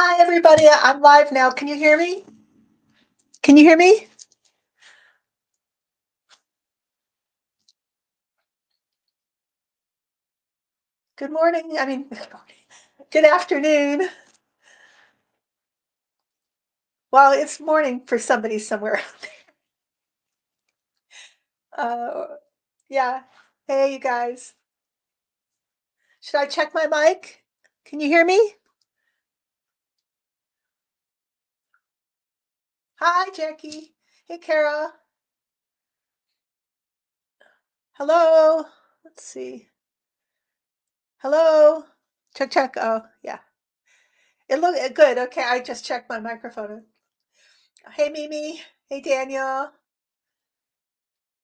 Hi, everybody. I'm live now. Can you hear me? Can you hear me? Good morning. Good afternoon. Well, it's morning for somebody somewhere. Yeah. Hey, you guys. Should I check my mic? Can you hear me? Hi, Jackie. Hey, Kara. Hello. Let's see. Hello. Check, check. Oh, yeah. It looked good. Okay, I just checked my microphone. Hey, Mimi. Hey, Daniel.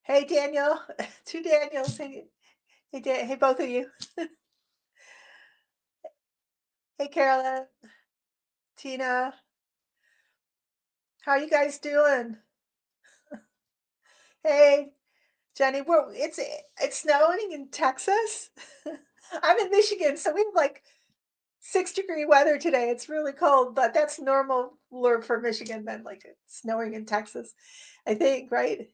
Hey, Daniel. Two Daniels. Hey, both of you. Hey, Carolyn, Tina, how are you guys doing? Hey, Jenny, it's snowing in Texas. I'm in Michigan, so we have like 6-degree weather today. It's really cold, but that's normal for Michigan than like it's snowing in Texas, I think, right?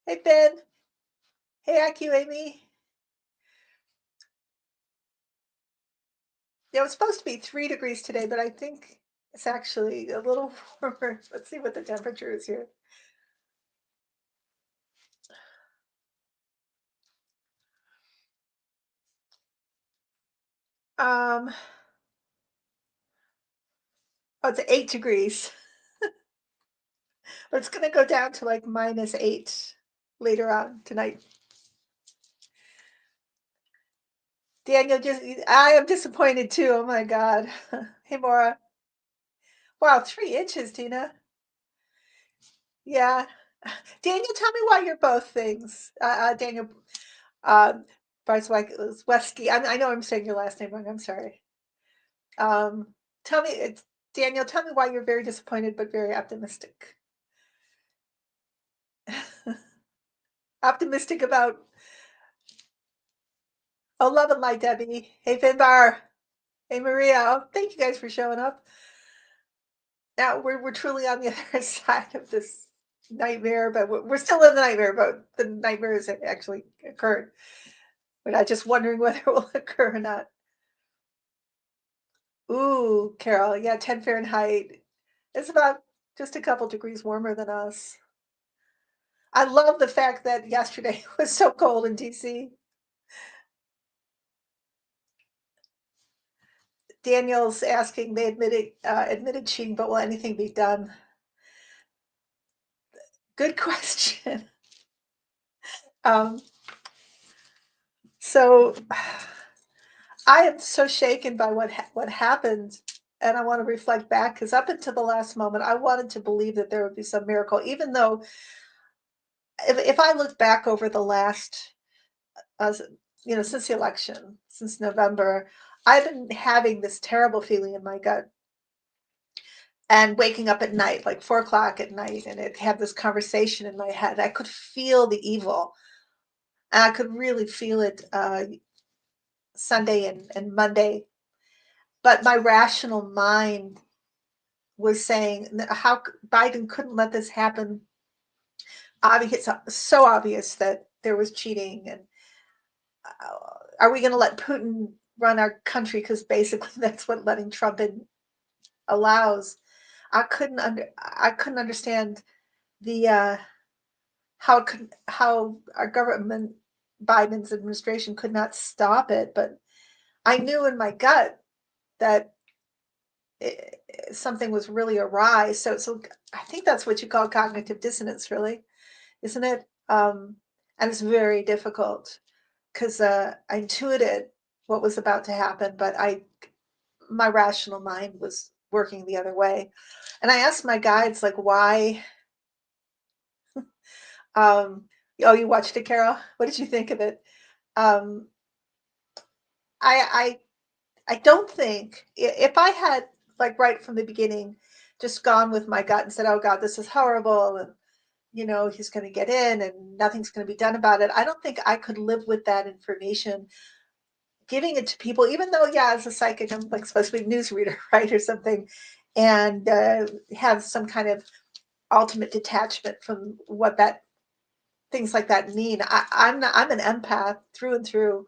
Hey, Ben. Hey, IQ Amy. Yeah, it was supposed to be 3 degrees today, but I think it's actually a little warmer. Let's see what the temperature is here. Um, oh, it's 8 degrees. But it's going to go down to like -8 later on tonight. Daniel, I am disappointed too. Oh my God. Hey, Maura. Wow, 3 inches, Tina. Yeah. Daniel, tell me why you're both things. Daniel um, Barzwewski. I know I'm saying your last name wrong. I'm sorry. Um, tell me, Daniel, tell me why you're very disappointed but very optimistic. Optimistic about, oh, love and light, Debbie. Hey, Finbar. Hey, Maria. Oh, thank you guys for showing up. Now we're truly on the other side of this nightmare, but we're still in the nightmare, but the nightmare has actually occurred. We're not just wondering whether it will occur or not. Ooh, Carol, yeah, 10 Fahrenheit. It's about just a couple degrees warmer than us. I love the fact that yesterday was so cold in DC. Daniel's asking, they admitted cheating, but will anything be done? Good question. Um, so I am so shaken by what happened, and I want to reflect back because up until the last moment, I wanted to believe that there would be some miracle. Even though, if I look back over the last, uh, since the election, since November, I've been having this terrible feeling in my gut and waking up at night, like 4 o'clock at night, and it had this conversation in my head. I could feel the evil, and I could really feel it Sunday and Monday. But my rational mind was saying how Biden couldn't let this happen. It's so obvious that there was cheating, and are we going to let Putin run our country? Because basically that's what letting Trump in allows. I couldn't understand the how our government, Biden's administration, could not stop it. But I knew in my gut that something was really awry. So I think that's what you call cognitive dissonance, really, isn't it? And it's very difficult because I intuited what was about to happen, but my rational mind was working the other way. And I asked my guides, like, why? Um, oh, you watched it, Carol? What did you think of it? Um, I I don't think if I had, like, right from the beginning, just gone with my gut and said, "Oh God, this is horrible," and he's going to get in and nothing's going to be done about it. I don't think I could live with that information giving it to people, even though, yeah, as a psychic, I'm like supposed to be a newsreader, right, or something, and have some kind of ultimate detachment from what that things like that mean. I'm not. I'm an empath through and through,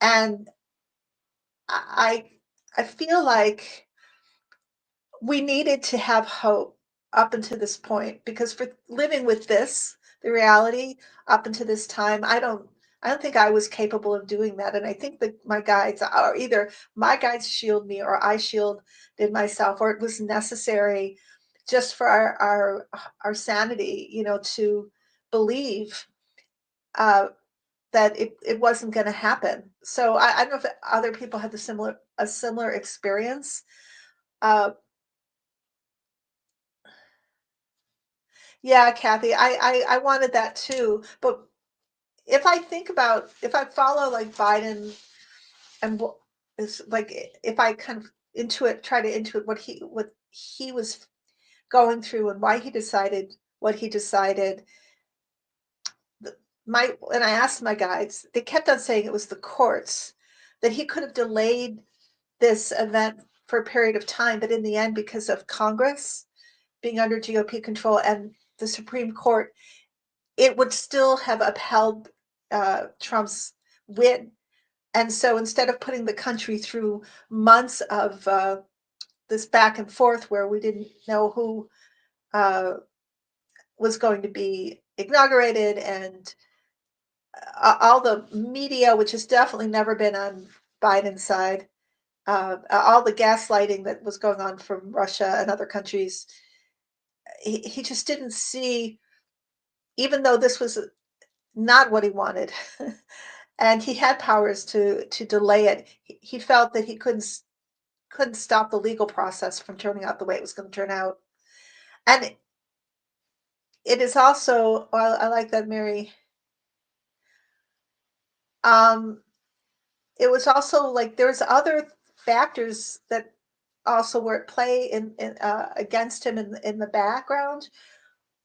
and I I feel like we needed to have hope up until this point, because for living with this, the reality up until this time, I don't think I was capable of doing that. And I think that my guides are either my guides shield me or I shielded myself, or it was necessary just for our sanity, to believe uh, that it wasn't going to happen. So I don't know if other people had a similar experience. Uh, Yeah, Kathy, I wanted that too. But if I follow like Biden and what is like, if I kind of try to intuit what he was going through and why he decided what he decided, and I asked my guides, they kept on saying it was the courts, that he could have delayed this event for a period of time, but in the end, because of Congress being under GOP control and the Supreme Court, it would still have upheld Trump's win. And so instead of putting the country through months of this back and forth where we didn't know who uh, was going to be inaugurated, and all the media, which has definitely never been on Biden's side, all the gaslighting that was going on from Russia and other countries, he just didn't see, even though this was not what he wanted. And he had powers to delay it. He felt that he couldn't stop the legal process from turning out the way it was going to turn out. And it is also, well, I like that, Mary. Um, it was also like there's other factors that also were at play in against him in the background,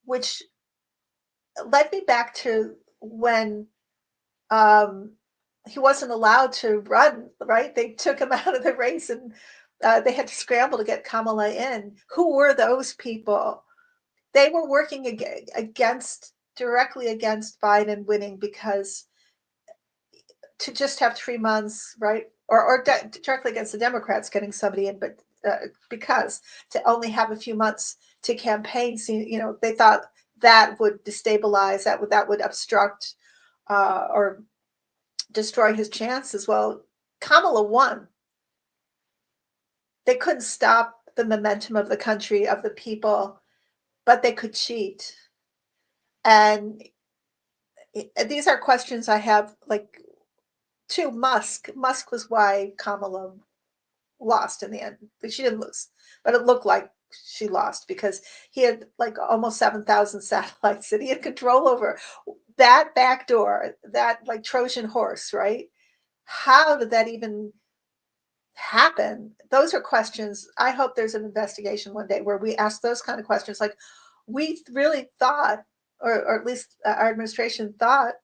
which led me back to when um, he wasn't allowed to run, right? They took him out of the race, and they had to scramble to get Kamala in. Who were those people? They were working directly against Biden winning, because to just have 3 months, right? Or directly against the Democrats getting somebody in, but because to only have a few months to campaign, they thought that would destabilize, that would obstruct or destroy his chances. Well, Kamala won. They couldn't stop the momentum of the country, of the people, but they could cheat. And these are questions I have, like, to Musk. Musk was why Kamala lost in the end. She didn't lose, but it looked like she lost because he had like almost 7,000 satellites that he had control over. That back door, that like Trojan horse, right? How did that even happen? Those are questions. I hope there's an investigation one day where we ask those kind of questions. Like, we really thought, or at least our administration thought,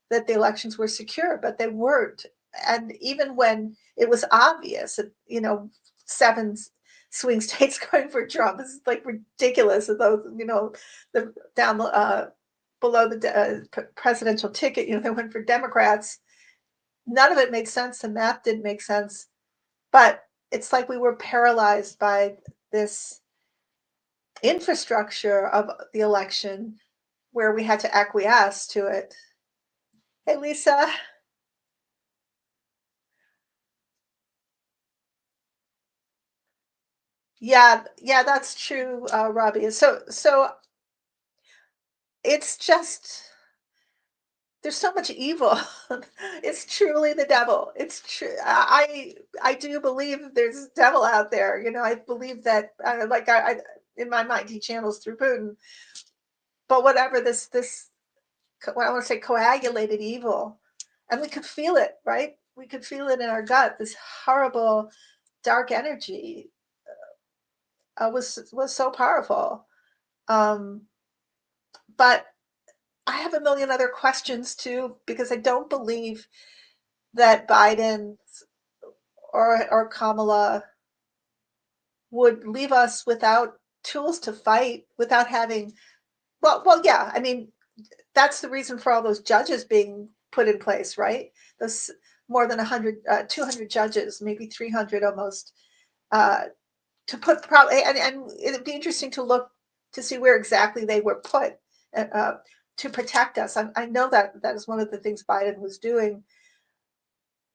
that the elections were secure, but they weren't. And even when it was obvious, seven swing states going for Trump is like ridiculous. And those, the down below the presidential ticket, they went for Democrats. None of it made sense. The math didn't make sense. But it's like we were paralyzed by this infrastructure of the election where we had to acquiesce to it. Hey, Lisa. Yeah, yeah, that's true, Robbie. So it's just there's so much evil. It's truly the devil. It's true. I do believe there's a devil out there. I believe that, I in my mind he channels through Putin. But whatever this I want to say coagulated evil, and we could feel it, right? We could feel it in our gut. This horrible dark energy was so powerful. Um, but I have a million other questions too, because I don't believe that Biden or Kamala would leave us without tools to fight, without having, yeah, I mean, that's the reason for all those judges being put in place, right? Those more than 100, 200 judges, maybe 300 almost, uh, to put probably, and it'd be interesting to look to see where exactly they were put uh, to protect us. I know that that is one of the things Biden was doing.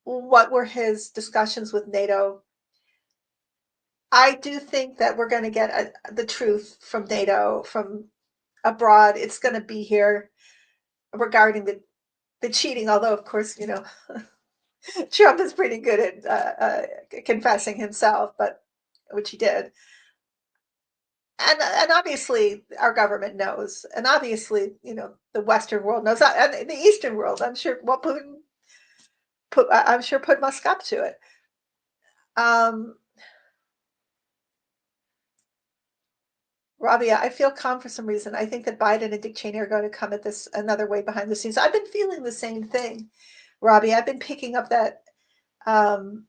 What were his discussions with NATO? I do think that we're going to get the truth from NATO, from abroad. It's going to be here regarding the cheating, although, of course, Trump is pretty good at confessing himself, but which he did. And obviously our government knows, and obviously the Western world knows, and the Eastern world. I'm sure. Well, Putin I'm sure put Musk up to it. Rabia, I feel calm for some reason. I think that Biden and Dick Cheney are going to come at this another way behind the scenes. I've been feeling the same thing, Robbie. I've been picking up that um,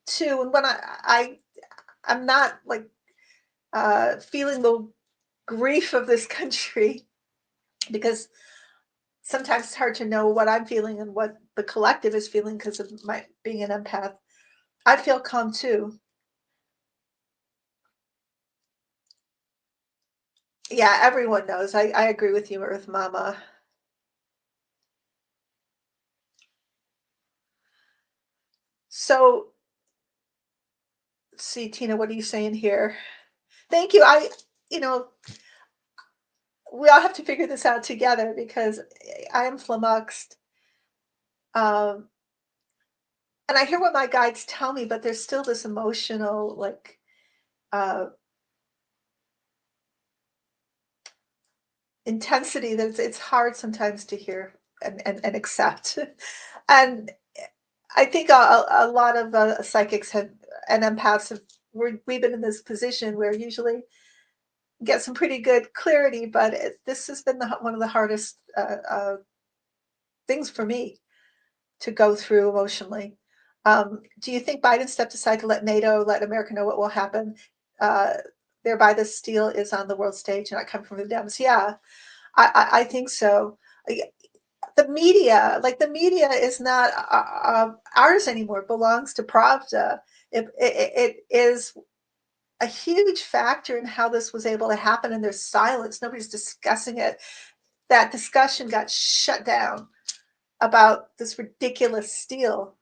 too. And when I'm not like feeling the grief of this country, because sometimes it's hard to know what I'm feeling and what the collective is feeling because of my being an empath. I feel calm too. Yeah, everyone knows. I agree with you, Earth Mama. So, see, Tina, what are you saying here? Thank you. You know, we all have to figure this out together because I am flummoxed. Um, and I hear what my guides tell me, but there's still this emotional, like, uh, intensity that it's hard sometimes to hear and accept. And I think a lot of psychics have and empaths have, we've been in this position where usually get some pretty good clarity, but this has been one of the hardest things for me to go through emotionally. Do you think Biden stepped aside to let NATO, let America know what will happen? Uh, Thereby, the steel is on the world stage, and not coming from the Dems. Yeah, I think so. The media, like the media, is not ours anymore. It belongs to Pravda. It is a huge factor in how this was able to happen, and there's silence. Nobody's discussing it. That discussion got shut down about this ridiculous steal.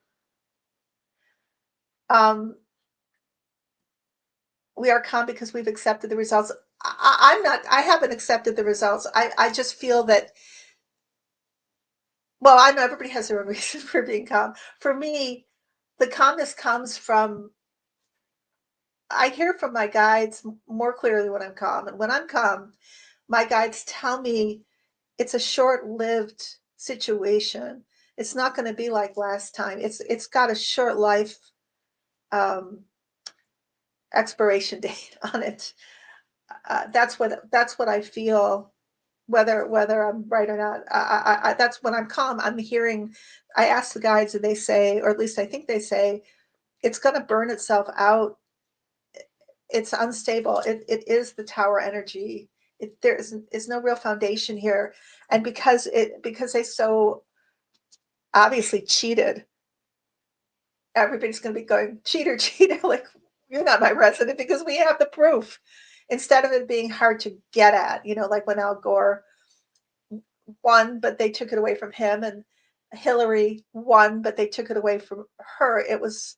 Um, we are calm because we've accepted the results. I'm not. I haven't accepted the results. I just feel that. Well, I know everybody has their own reason for being calm. For me, the calmness comes from. I hear from my guides more clearly when I'm calm, and when I'm calm, my guides tell me it's a short-lived situation. It's not going to be like last time. It's got a short life um, expiration date on it. That's what I feel. Whether I'm right or not, that's when I'm calm. I'm hearing. I ask the guides, and they say, or at least I think they say, it's going to burn itself out. It's unstable. It is the tower energy. There is no real foundation here, and because they so obviously cheated, everybody's going to be going cheater, cheater. Like, you're not my resident because we have the proof. Instead of it being hard to get at, like when Al Gore won, but they took it away from him, and Hillary won, but they took it away from her. It was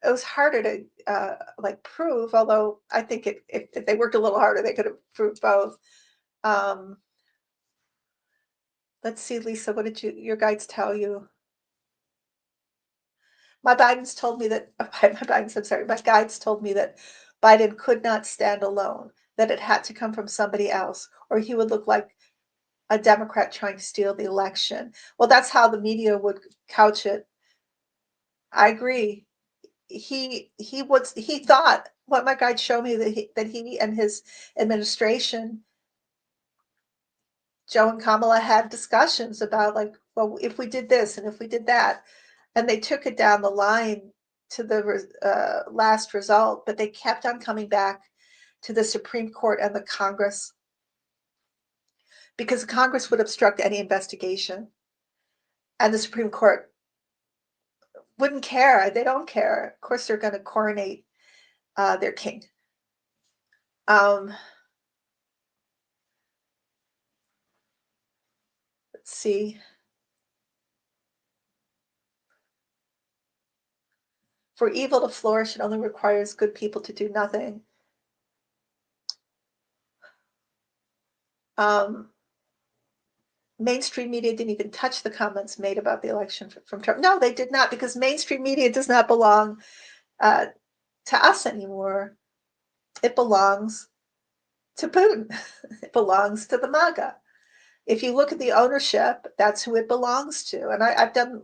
harder to like prove. Although I think if they worked a little harder, they could have proved both. Um, let's see, Lisa, what did your guides tell you? My Biden's told me that I'm sorry, my guides told me that Biden could not stand alone, that it had to come from somebody else, or he would look like a Democrat trying to steal the election. Well, that's how the media would couch it. I agree. He thought, what my guide showed me, that he and his administration, Joe and Kamala, had discussions about, like, well, if we did this and if we did that, and they took it down the line to the last result, but they kept on coming back to the Supreme Court and the Congress because the Congress would obstruct any investigation, and the Supreme Court wouldn't care. They don't care. Of course, they're going to coronate their king. Let's see. For evil to flourish, it only requires good people to do nothing. Mainstream media didn't even touch the comments made about the election from Trump. No, they did not, because mainstream media does not belong to us anymore. It belongs to Putin. It belongs to the MAGA. If you look at the ownership, that's who it belongs to. And I've done,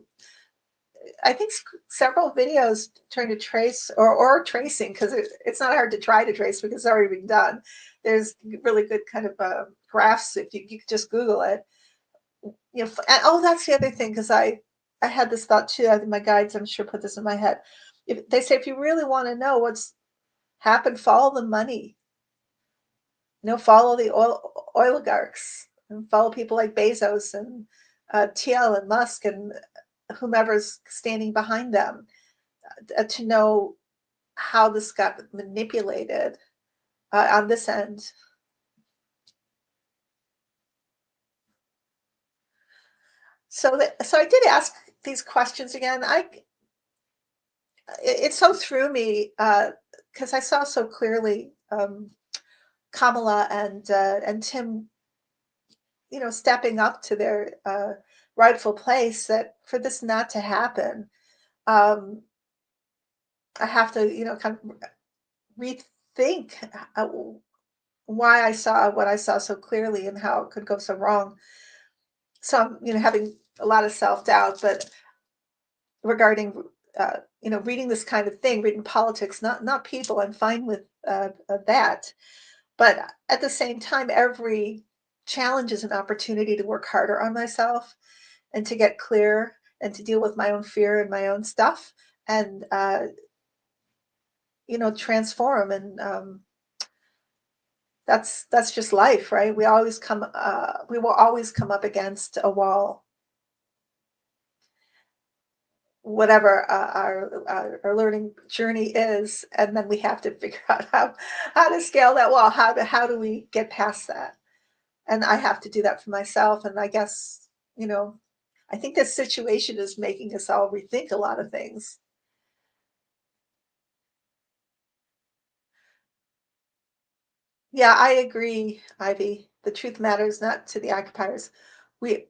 I think, several videos trying to trace or tracing, because it's not hard to try to trace because it's already been done. There's really good kind of graphs if you could just Google it. You know, and, oh, that's the other thing, because I had this thought too. I think my guides, I'm sure, put this in my head. If they say, if you really want to know what's happened, follow the money. Follow the oligarchs and follow people like Bezos and TL and Musk and whomever's standing behind them to know how this got manipulated on this end. So I did ask these questions again. It so threw me because I saw so clearly Kamala and Tim, stepping up to their rightful place, that for this not to happen, I have to, kind of rethink why I saw what I saw so clearly and how it could go so wrong. So I'm, having a lot of self-doubt, but regarding, reading this kind of thing, reading politics, not people, I'm fine with that. But at the same time, every challenge is an opportunity to work harder on myself and to get clear and to deal with my own fear and my own stuff and, transform. And that's just life, right? We will always come up against a wall, whatever our learning journey is, and then we have to figure out how to scale that wall. How do we get past that? And I have to do that for myself. And I guess, I think this situation is making us all rethink a lot of things. Yeah, I agree, Ivy. The truth matters not to the occupiers. We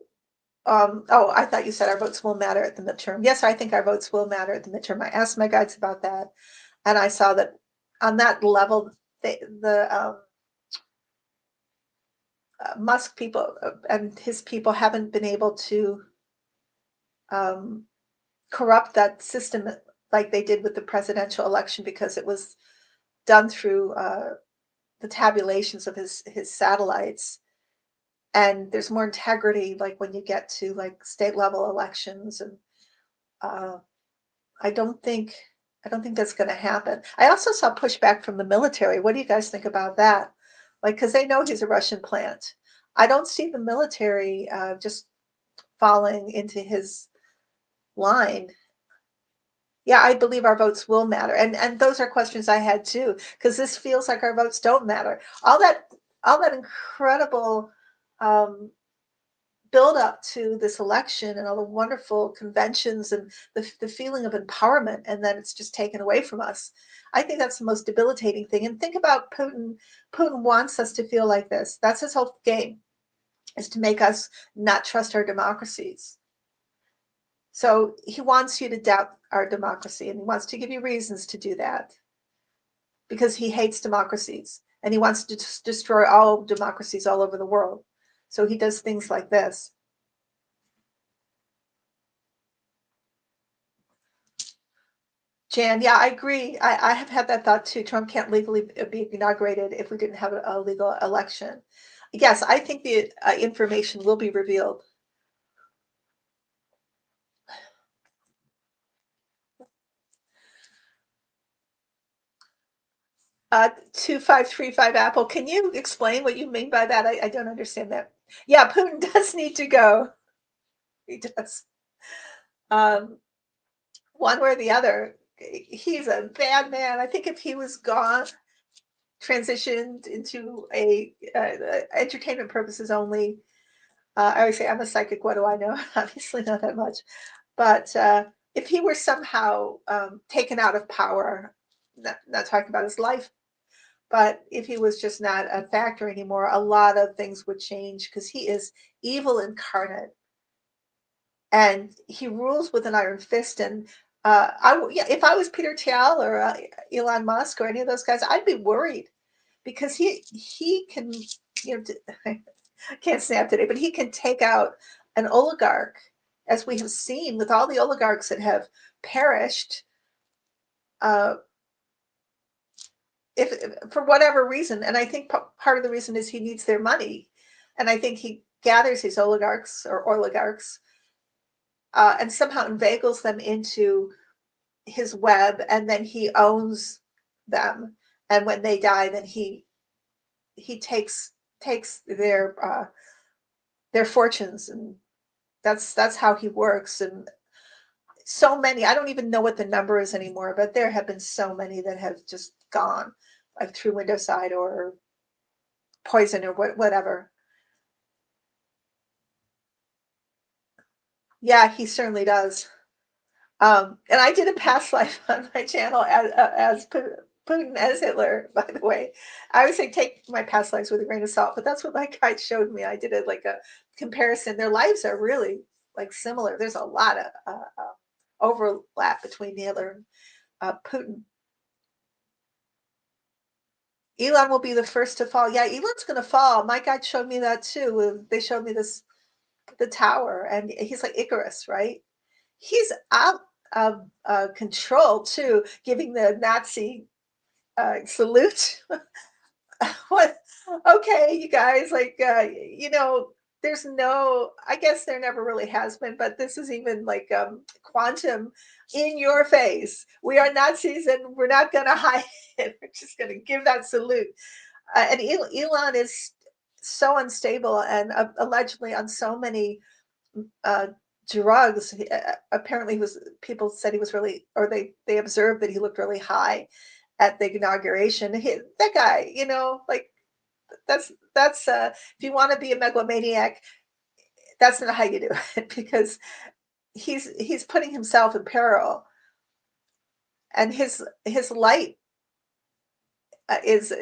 Oh, I thought you said our votes will matter at the midterm. Yes, I think our votes will matter at the midterm. I asked my guides about that, and I saw that on that level, the Musk people and his people haven't been able to corrupt that system like they did with the presidential election, because it was done through the tabulations of his satellites. And there's more integrity, like when you get to like state level elections. And uh, I don't think that's going to happen. I also saw pushback from the military. What do you guys think about that? Like, because they know he's a Russian plant. I don't see the military just falling into his line. Yeah, I believe our votes will matter, and those are questions I had too, because this feels like our votes don't matter. All that incredible um, build up to this election and all the wonderful conventions and the feeling of empowerment, and then it's just taken away from us. I think that's the most debilitating thing. And think about Putin. Putin wants us to feel like this. That's his whole game, is to make us not trust our democracies. So he wants you to doubt our democracy, and he wants to give you reasons to do that, because he hates democracies and he wants to destroy all democracies all over the world. So he does things like this. Jan, yeah, I agree. I have had that thought too. Trump can't legally be inaugurated if we didn't have a legal election. Yes, I think the information will be revealed. 2535 Apple. Can you explain what you mean by that? I don't understand that. Yeah, Putin does need to go. He does. Um, one way or the other. He's a bad man. I think if he was gone, transitioned into a entertainment purposes only. I always say I'm a psychic. What do I know? Obviously, not that much. But if he were somehow taken out of power, not talking about his life, but if he was just not a factor anymore, a lot of things would change because he is evil incarnate and he rules with an iron fist. And yeah, if I was Peter Thiel or Elon Musk or any of those guys, I'd be worried because he can, you know, I can't snap today, but he can take out an oligarch, as we have seen with all the oligarchs that have perished. Uh, if for whatever reason, and I think part of the reason is he needs their money, and I think he gathers these oligarchs and somehow inveigles them into his web, and then he owns them. And when they die, then he takes their fortunes, and that's how he works. And so many, I don't even know what the number is anymore, but there have been so many that have just gone, like through window side or poison or whatever. Yeah, he certainly does. And I did a past life on my channel as Putin as Hitler, by the way. I would say take my past lives with a grain of salt, but that's what my guide showed me. I did it like a comparison. Their lives are really like similar. There's a lot of overlap between Hitler and Putin. Elon will be the first to fall. Yeah, Elon's going to fall. My guide showed me that too. They showed me the tower, and he's like Icarus, right? He's out of control too, giving the Nazi salute. What? Okay, you guys, like, there's no, I guess there never really has been, but this is even like quantum in your face. We are Nazis and we're not going to hide it. We're just going to give that salute. And Elon is so unstable and allegedly on so many uh, drugs. Apparently, he was people said he was really, or they observed that he looked really high at the inauguration. That guy, like if you want to be a megalomaniac, that's not how you do it because he's putting himself in peril, and his light is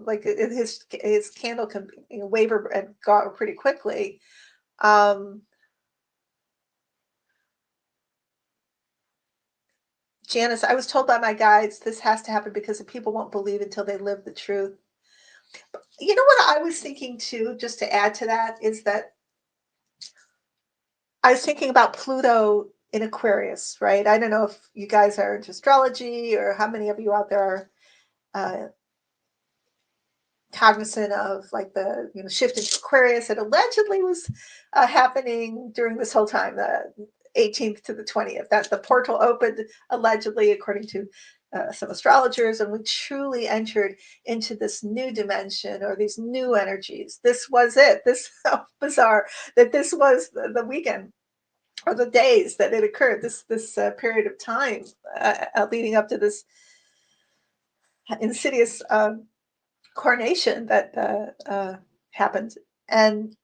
like his candle can waver and go out pretty quickly. Um, Janice, I was told by my guides this has to happen because the people won't believe until they live the truth. You know what I was thinking too, just to add to that, is that I was thinking about Pluto in Aquarius, right? I don't know if you guys are into astrology or how many of you out there are cognizant of like the shift into Aquarius that allegedly was happening during this whole time, the 18th to the 20th. That the portal opened allegedly, according to some astrologers, and we truly entered into this new dimension or these new energies. This was it. This so bizarre that this was the weekend or the days that it occurred. This period of time leading up to this insidious coronation that happened. And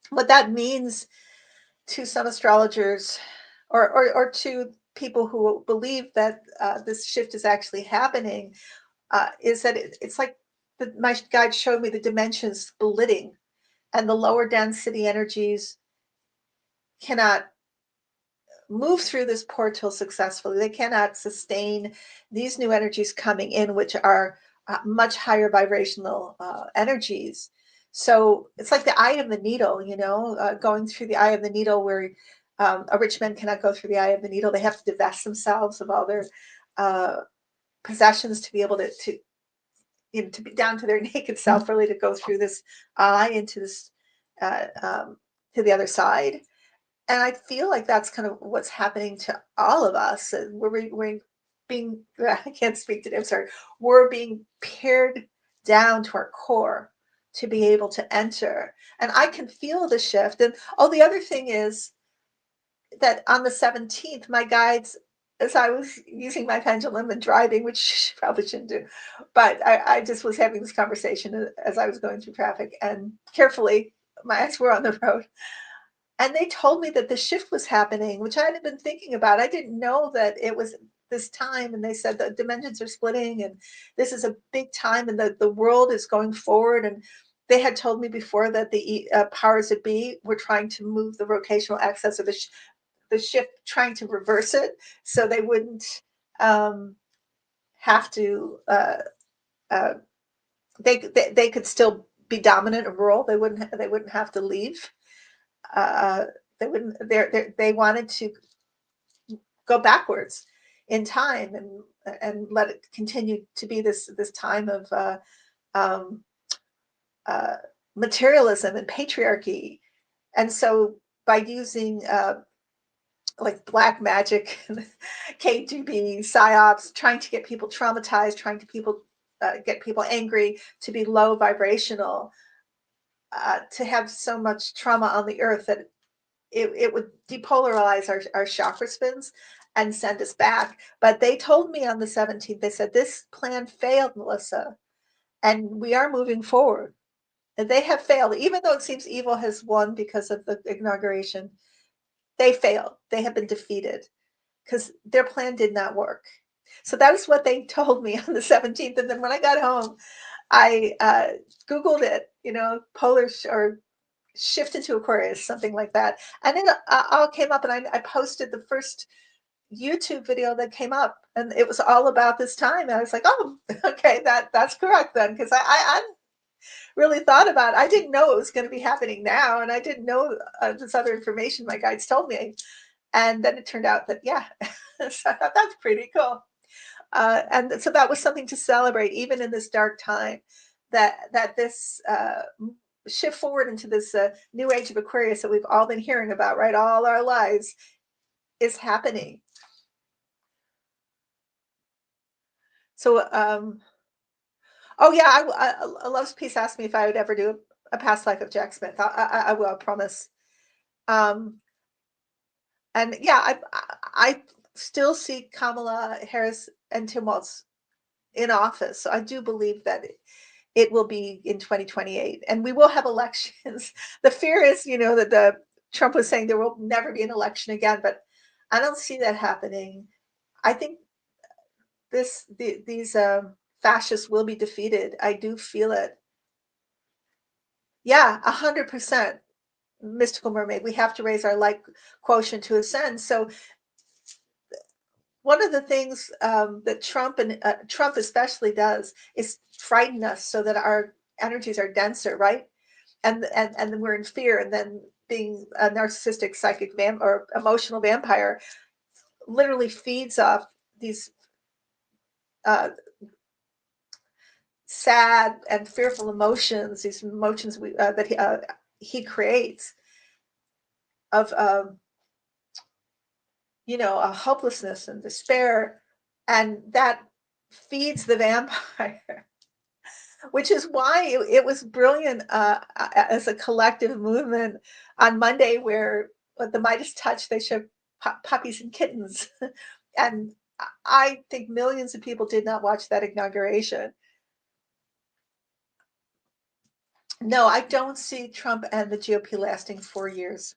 what that means to some astrologers or to people who believe that this shift is actually happening is that it's like my guide showed me the dimensions splitting, and the lower density energies cannot move through this portal successfully. They cannot sustain these new energies coming in, which are much higher vibrational energies. So it's like the eye of the needle, going through the eye of the needle where a rich man cannot go through the eye of the needle. They have to divest themselves of all their uh, possessions to be able to be down to their naked self, really, to go through this eye into this to the other side. And I feel like that's kind of what's happening to all of us. We're being, I can't speak today, I'm sorry, we're being pared down to our core to be able to enter. And I can feel the shift. And oh, the other thing is that on the 17th, my guides, as I was using my pendulum and driving, which probably shouldn't do, but I just was having this conversation as I was going through traffic and carefully, my eyes were on the road. And they told me that the shift was happening, which I hadn't been thinking about. I didn't know that it was this time. And they said the dimensions are splitting and this is a big time and the world is going forward. And they had told me before that the powers that be were trying to move the rotational axis of the shift, trying to reverse it so they wouldn't have to, uh, they could still be dominant and rule. They wouldn't have to leave. Uh, they wouldn't. They wanted to go backwards in time and let it continue to be this time of um, uh, materialism and patriarchy. And so by using like black magic, KGB, psyops, trying to get people traumatized, trying to get people angry, to be low vibrational, to have so much trauma on the earth that it would depolarize our chakra spins and send us back. But they told me on the 17th, they said, this plan failed, Melissa, and we are moving forward. And they have failed, even though it seems evil has won because of the inauguration. They failed. They have been defeated because their plan did not work. So that is what they told me on the 17th. And then when I got home, I Googled it, polar or shift into Aquarius, something like that. And then all came up, and I posted the first YouTube video that came up, and it was all about this time. And I was like, oh, okay, that's correct then, because I really thought about it. I didn't know it was going to be happening now, and I didn't know this other information my guides told me. And then it turned out that, yeah, so I thought that's pretty cool. And so that was something to celebrate, even in this dark time, that this shift forward into this new age of Aquarius that we've all been hearing about, right, all our lives, is happening. So, oh yeah, Love's Peace asked me if I would ever do a past life of Jack Smith. I will, I promise. Um, and yeah, I still see Kamala Harris and Tim Walz in office. So I do believe that it will be in 2028, and we will have elections. The fear is, that Trump was saying there will never be an election again, but I don't see that happening. I think these fascists will be defeated. I do feel it. Yeah, 100%. Mystical mermaid. We have to raise our light quotient to ascend. So one of the things that Trump especially does is frighten us so that our energies are denser, right? And then we're in fear, and then being a narcissistic psychic or emotional vampire literally feeds off these uh, sad and fearful emotions, these emotions that he creates of a hopelessness and despair, and that feeds the vampire. Which is why it was brilliant as a collective movement on Monday, where with the Midas touch they showed puppies and kittens, and I think millions of people did not watch that inauguration. No, I don't see Trump and the GOP lasting 4 years.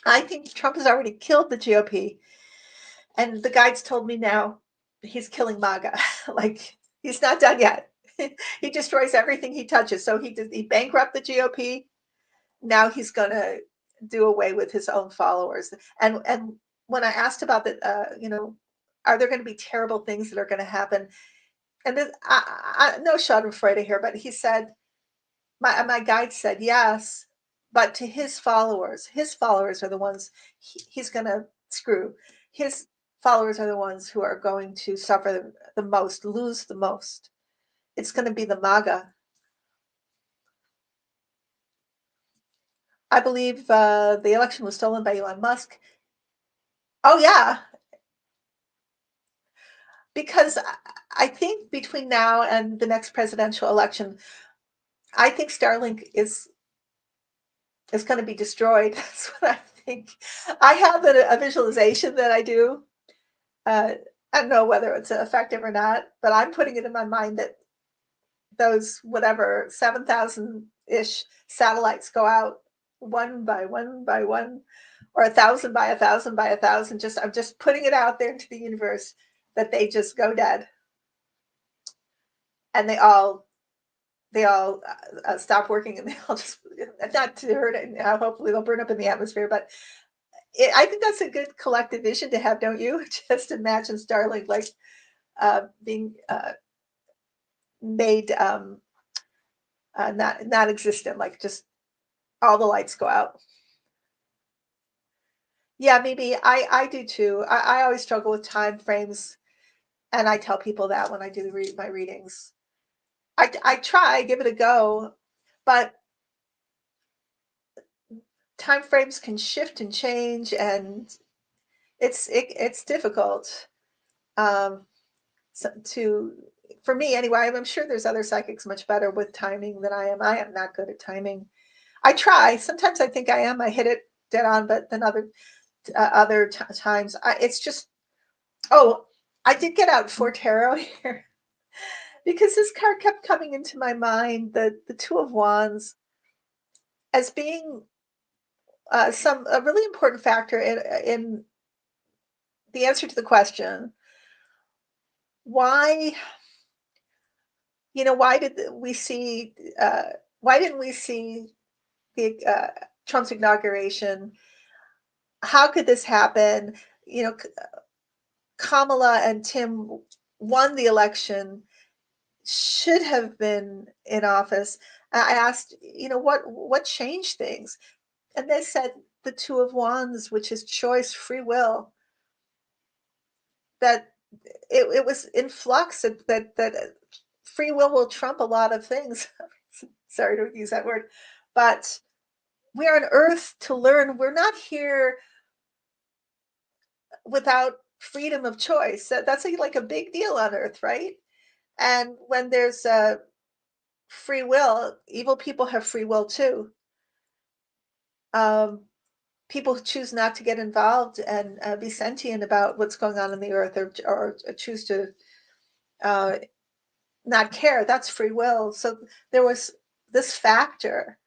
I think Trump has already killed the GOP, and the guides told me now he's killing MAGA. Like, he's not done yet. He destroys everything he touches. So he bankrupt the GOP. Now he's going to do away with his own followers. And when I asked about are there going to be terrible things that are going to happen? And then no Schadenfreude here, but he said, my guide said yes, but to his followers are the ones he's going to screw. His followers are the ones who are going to suffer the most, lose the most. It's going to be the MAGA. I believe the election was stolen by Elon Musk. Oh yeah. because I think between now and the next presidential election, I think Starlink is going to be destroyed. That's what I think. I have a visualization that I do. Uh, I don't know whether it's effective or not, but I'm putting it in my mind that those whatever 7,000 ish satellites go out one by one by one, or 1,000 by 1,000 by 1,000. Just I'm just putting it out there into the universe that they just go dead, and they all stop working, and they all just not to hurt it. Hopefully they'll burn up in the atmosphere, but I think that's a good collective vision to have, don't you? Just imagine Starlink like being made not existent, like just all the lights go out. Yeah, maybe I do too. I always struggle with time frames, and I tell people that when I do my readings. I try, give it a go, but time frames can shift and change, and it's difficult to for me anyway. I'm sure there's other psychics much better with timing than I am. I am not good at timing. I try. Sometimes I think I am. I hit it dead on, but then other times it's just. Oh, I did get out four tarot here because this card kept coming into my mind. The Two of Wands as being some a really important factor in the answer to the question why why did we see why didn't we see the Trump's inauguration? How could this happen? You know, Kamala and Tim won the election, should have been in office. I asked, what changed things? And they said the Two of Wands, which is choice, free will, that it was in flux, that free will trump a lot of things. Sorry to use that word, but we are on earth to learn. We're not here without freedom of choice. That's like a big deal on earth, right? And when there's free will, evil people have free will too. Um, People choose not to get involved and be sentient about what's going on in the earth, or choose to uh, not care. That's free will. So there was this factor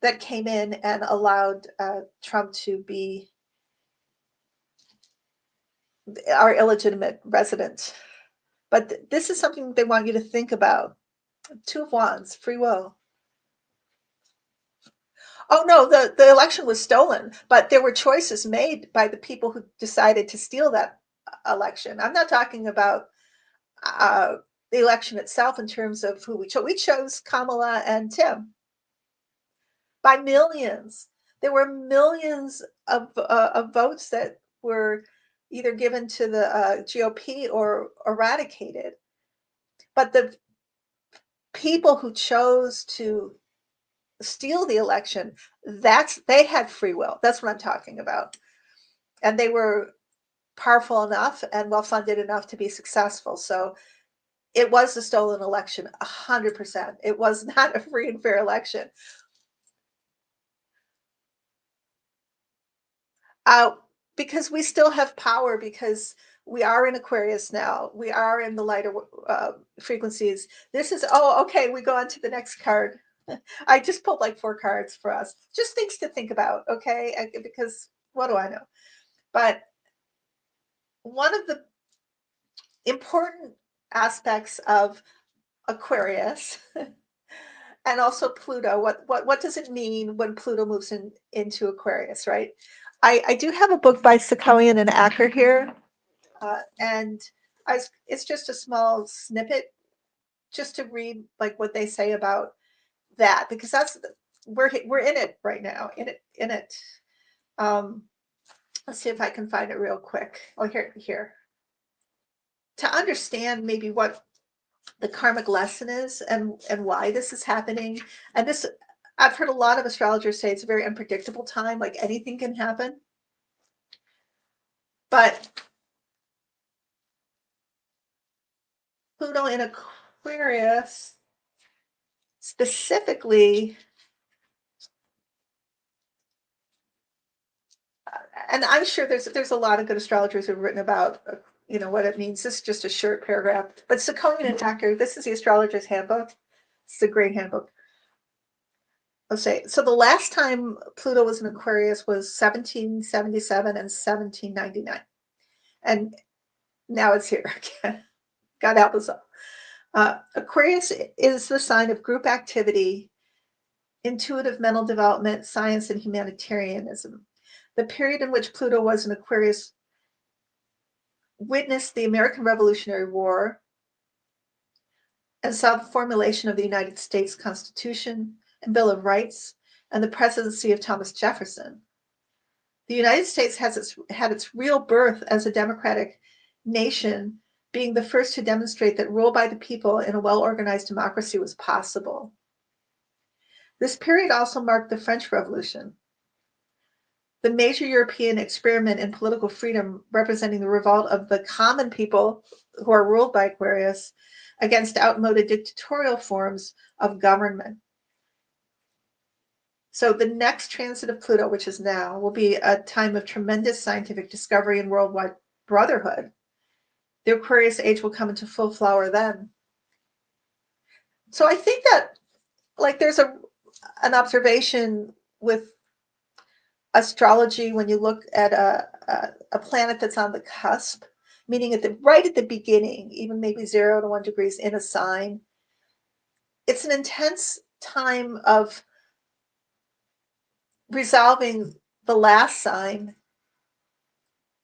that came in and allowed Trump to be our illegitimate resident. But this is something they want you to think about. Two of Wands, free will. Oh no, the election was stolen, but there were choices made by the people who decided to steal that election. I'm not talking about uh, the election itself in terms of who we chose. We chose Kamala and Tim by millions. There were millions of votes that were either given to the GOP or eradicated. But the people who chose to steal the election, they had free will. That's what I'm talking about. And they were powerful enough and well funded enough to be successful. So it was a stolen election, 100%. It was not a free and fair election. Uh, because we still have power, because we are in Aquarius now. We are in the lighter frequencies. This is, oh, okay, we go on to the next card. I just pulled like 4 cards for us. Just things to think about, okay? Because what do I know? But one of the important aspects of Aquarius and also Pluto, what does it mean when Pluto moves into Aquarius, right? I do have a book by Sakoyan and Acker here, and it's just a small snippet just to read like what they say about that, because we're in it right now, in it. Um, let's see if I can find it real quick. Oh, here. To understand maybe what the karmic lesson is and why this is happening. And this, I've heard a lot of astrologers say it's a very unpredictable time, like anything can happen. But Pluto in Aquarius specifically, and I'm sure there's a lot of good astrologers who've written about what it means. This is just a short paragraph, but Sakoyan and Dr. This is the Astrologer's Handbook. It's a great handbook. Let's say so. The last time Pluto was in Aquarius was 1777 and 1799, and now it's here again. God help us all. Aquarius is the sign of group activity, intuitive mental development, science, and humanitarianism. The period in which Pluto was in Aquarius witnessed the American Revolutionary War and saw the formulation of the United States Constitution and Bill of Rights and the presidency of Thomas Jefferson. The United States had its real birth as a democratic nation, being the first to demonstrate that rule by the people in a well-organized democracy was possible. This period also marked the French Revolution, the major European experiment in political freedom, representing the revolt of the common people who are ruled by Aquarius against outmoded dictatorial forms of government. So the next transit of Pluto, which is now, will be a time of tremendous scientific discovery and worldwide brotherhood. The Aquarius age will come into full flower then. So I think that there's an observation with astrology when you look at a planet that's on the cusp, meaning right at the beginning, even maybe 0 to 1 degrees in a sign. It's an intense time of resolving the last sign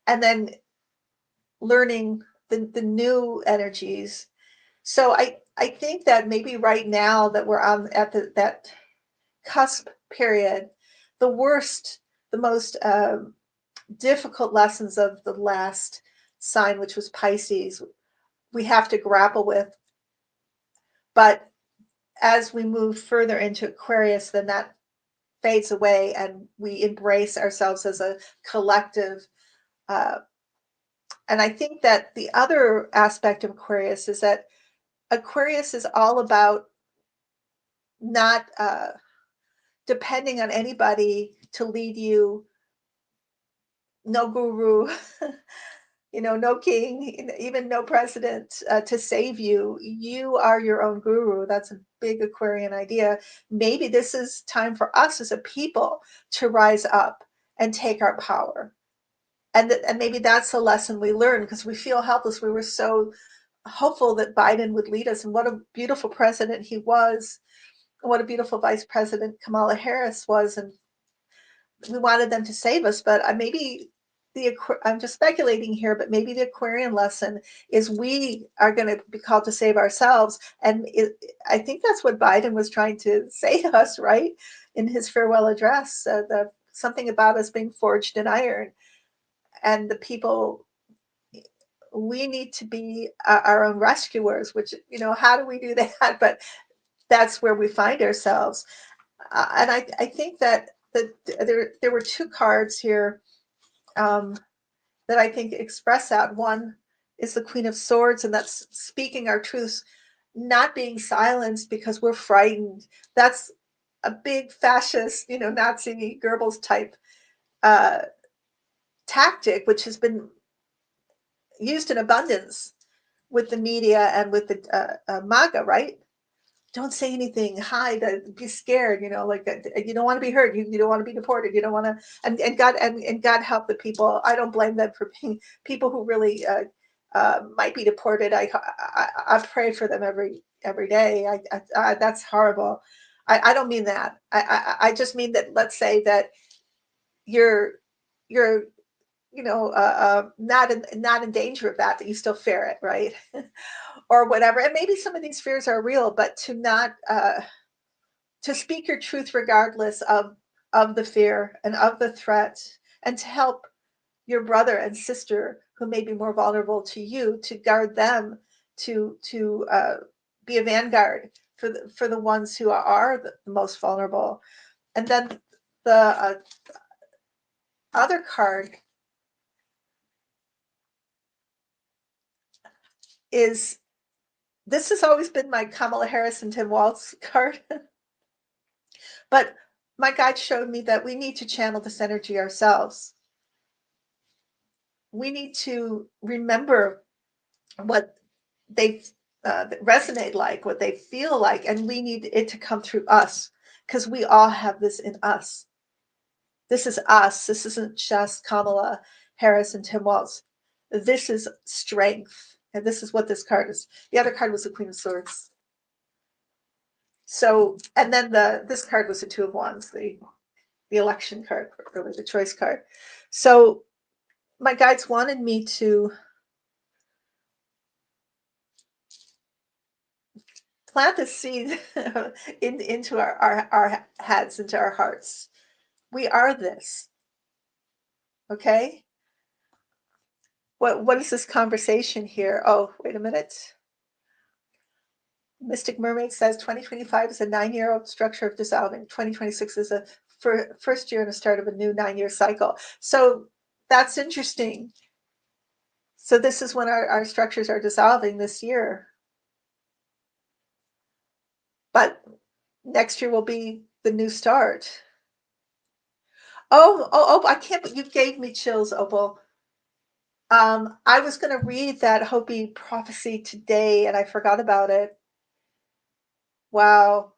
and then learning the new energies. So I think that maybe right now that we're on at that cusp period, the most difficult lessons of the last sign, which was Pisces, we have to grapple with. But as we move further into Aquarius, then that fades away and we embrace ourselves as a collective. And I think that the other aspect of Aquarius is that Aquarius is all about not depending on anybody to lead you. No guru, no king, even no president to save you. You are your own guru. That's a big Aquarian idea. Maybe this is time for us as a people to rise up and take our power. And maybe that's a lesson we learn because we feel helpless. We were so hopeful that Biden would lead us, and what a beautiful president he was, and what a beautiful vice president Kamala Harris was, and we wanted them to save us. But maybe I'm just speculating here, but maybe the Aquarian lesson is we are going to be called to save ourselves. And I think that's what Biden was trying to say to us, right? In his farewell address, something about us being forged in iron. And the people, we need to be our own rescuers, which, how do we do that? But that's where we find ourselves. And I think that there were 2 cards here that I think express that. One is the Queen of Swords, and that's speaking our truths, not being silenced because we're frightened. That's a big fascist, Nazi Goebbels type tactic, which has been used in abundance with the media and with the MAGA, right? Don't say anything, hide, be scared, you don't want to be hurt, you don't want to be deported, you don't want to, and God help the people. I don't blame them for being people who really might be deported. I pray for them every day. That's horrible. I don't mean that. I just mean that, let's say that you're not in danger of that you still fear it, right? Or whatever. And maybe some of these fears are real, but to not to speak your truth regardless of the fear and of the threat, and to help your brother and sister who may be more vulnerable to you, to guard them, to be a vanguard for the ones who are the most vulnerable. And then the other card is This has always been my Kamala Harris and Tim Walz card. But my guide showed me that we need to channel this energy ourselves. We need to remember what they resonate like, what they feel like, and we need it to come through us because we all have this in us. This is us. This isn't just Kamala Harris and Tim Walz. This is strength, and this is what this card is. The other card was the Queen of Swords. So, and then this card was the Two of Wands, the election card, or the choice card. So my guides wanted me to plant the seed into our heads, into our hearts. We are this. Okay? What is this conversation here? Oh, wait a minute. Mystic Mermaid says 2025 is a 9-year-old structure of dissolving. 2026 is a first year and a start of a new 9-year cycle. So that's interesting. So this is when our structures are dissolving this year. But next year will be the new start. Oh, I can't, but you gave me chills, Opal. I was going to read that Hopi prophecy today and I forgot about it. Wow.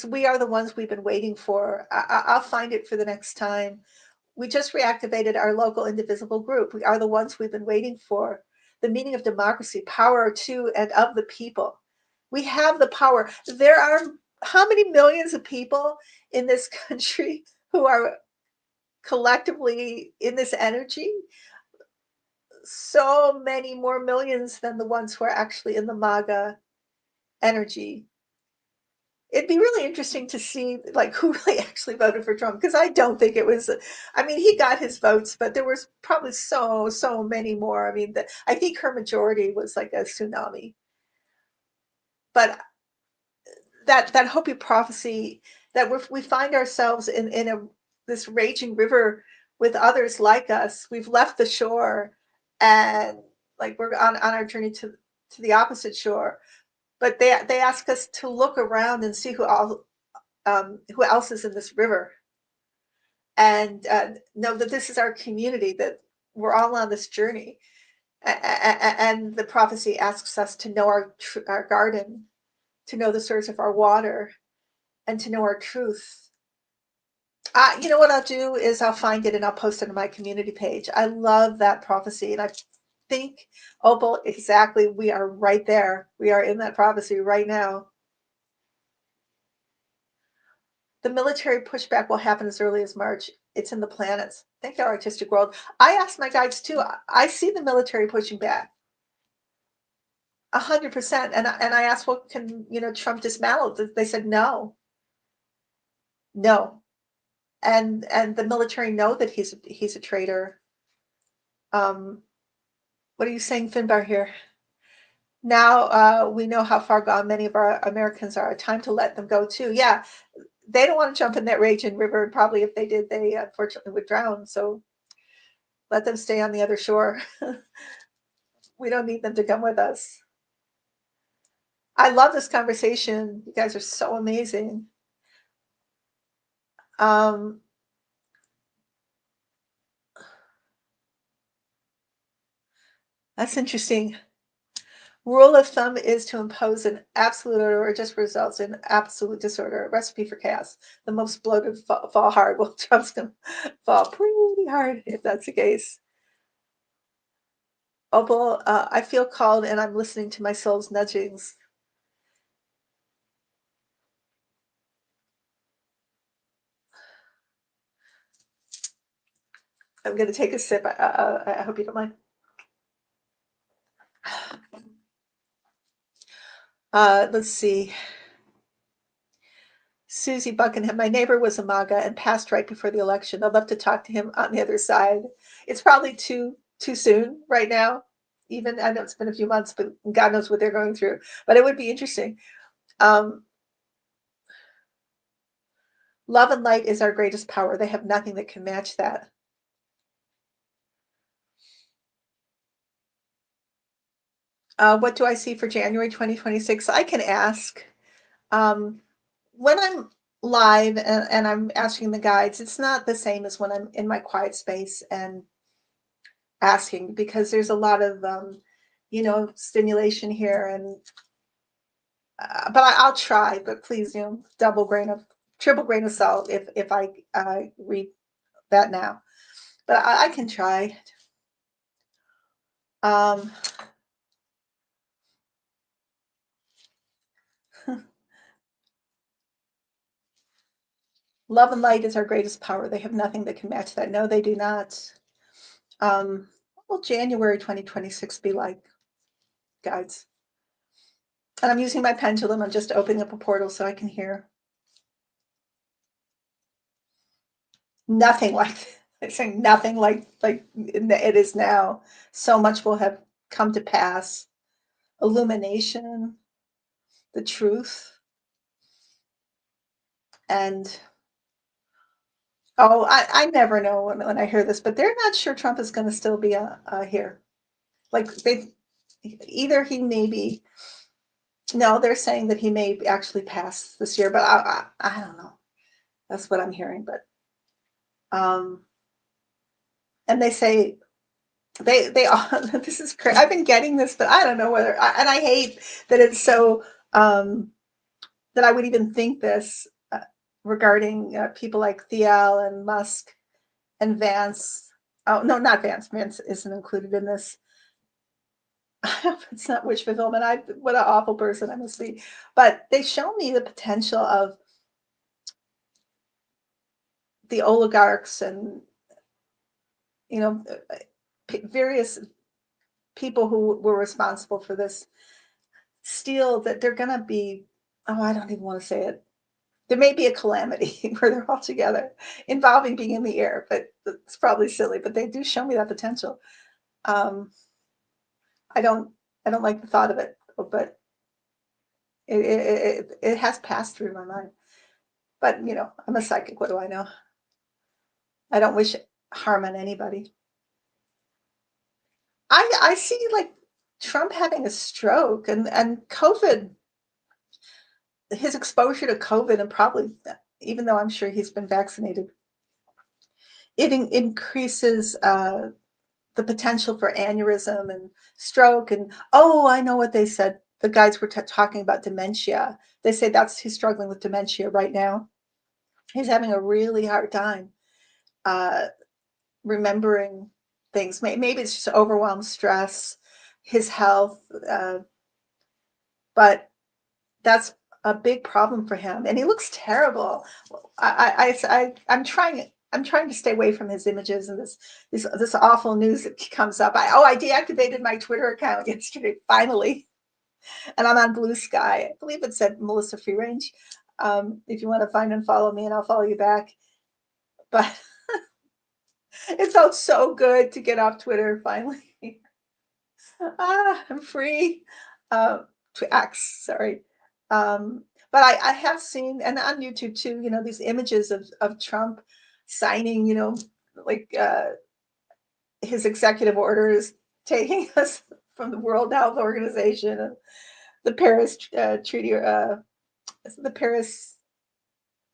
We are the ones we've been waiting for. I'll find it for the next time. We just reactivated our local indivisible group. We are the ones we've been waiting for. The meaning of democracy, power to and of the people. We have the power. There are how many millions of people in this country who are collectively in this energy? So many more millions than the ones who are actually in the MAGA energy. It'd be really interesting to see like who really actually voted for Trump, because I don't think it was, I mean, he got his votes, but there was probably so many more. I mean, I think her majority was like a tsunami. But that Hopi prophecy, that we find ourselves in this raging river with others like us. We've left the shore and like we're on our journey to the opposite shore. But they ask us to look around and see who else is in this river, and know that this is our community, that we're all on this journey. And the prophecy asks us to know our garden, to know the source of our water, and to know our truth. You know what I'll do is I'll find it and I'll post it on my community page. I love that prophecy, and I think, Opal, exactly, we are right there. We are in that prophecy right now. The military pushback will happen as early as March. It's in the planets. Thank you, artistic world. I asked my guides too. I see the military pushing back 100%. And I asked, well, can Trump dismantle? They said no, no. And the military know that he's a traitor. What are you saying, Finbar here? Now we know how far gone many of our Americans are. Time to let them go too. Yeah, they don't want to jump in that raging river, and probably if they did, they unfortunately would drown. So let them stay on the other shore. We don't need them to come with us. I love this conversation. You guys are so amazing. That's interesting. Rule of thumb is to impose an absolute order or just results in absolute disorder. A recipe for chaos. The most bloated fall hard. Well, Trump's going to fall pretty hard if that's the case. Opal, I feel called and I'm listening to my soul's nudgings. I'm going to take a sip. I hope you don't mind. Let's see. Susie Buckingham, my neighbor was a MAGA and passed right before the election. I'd love to talk to him on the other side. It's probably too soon right now. Even I know it's been a few months, but God knows what they're going through. But it would be interesting. Love and light is our greatest power. They have nothing that can match that. What do I see for January 2026? I can ask. Um, when I'm live and I'm asking the guides, it's not the same as when I'm in my quiet space and asking, because there's a lot of stimulation here, and but I'll try. But please, triple grain of salt if I read that now. But I can try. Um, Love and light is our greatest power. They have nothing that can match that. No, they do not. Um, what will January 2026 be like, guides? And I'm using my pendulum. I'm just opening up a portal so I can hear. Nothing like I'm saying nothing like it is now. So much will have come to pass. Illumination, the truth, and I never know when I hear this, but they're not sure Trump is going to still be here. Like they either he may be. No, they're saying that he may actually pass this year, but I don't know. That's what I'm hearing. But um, and they say they all this is crazy. I've been getting this, but I don't know whether. And I hate that it's so that I would even think this regarding people like Thiel and Musk and Vance. Oh no, not Vance. Vance isn't included in this. It's not wish fulfillment. What an awful person I must be. But they show me the potential of the oligarchs and you know various people who were responsible for this steal, that they're going to be, oh, I don't even want to say it. There may be a calamity where they're all together involving being in the air, but it's probably silly, but they do show me that potential. Um, I don't, I don't like the thought of it, but it has passed through my mind. But I'm a psychic. What do I know? I don't wish harm on anybody. I see like Trump having a stroke and COVID, his exposure to COVID, and probably, even though I'm sure he's been vaccinated, it increases the potential for aneurysm and stroke. And oh, I know what they said. The guys were talking about dementia. They say he's struggling with dementia right now. He's having a really hard time uh, remembering things. Maybe it's just overwhelmed stress, his health, but that's a big problem for him, and he looks terrible. I'm trying. I'm trying to stay away from his images and this awful news that comes up. I deactivated my Twitter account yesterday finally, and I'm on Blue Sky. I believe it said Melissa Free Range. If you want to find and follow me, and I'll follow you back. But it felt so good to get off Twitter finally. I'm free. To X, sorry. But I have seen, and on YouTube too, these images of Trump signing, like his executive orders taking us from the World Health Organization and the Paris Treaty, the Paris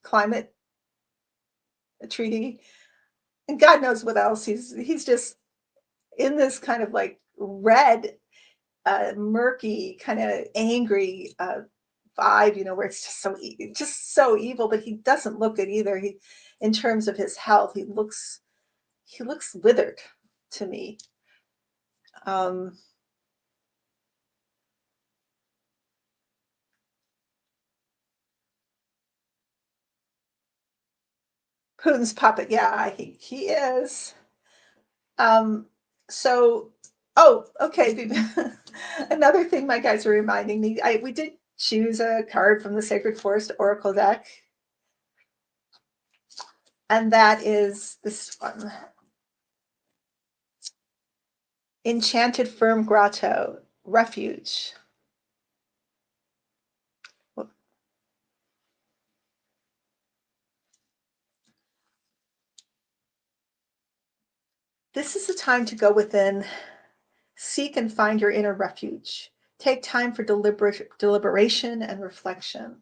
Climate Treaty, and God knows what else. He's just in this kind of like red, murky, kind of angry vibe, where it's just so evil. But he doesn't look it either. In terms of his health, he looks withered to me. Um, Putin's puppet, yeah, he is. Um, so, oh, okay. Another thing my guys are reminding me, we did choose a card from the Sacred Forest Oracle deck, and that is this one. Enchanted Firm Grotto, Refuge. This is the time to go within Seek and find your inner refuge. Take time for deliberation and reflection.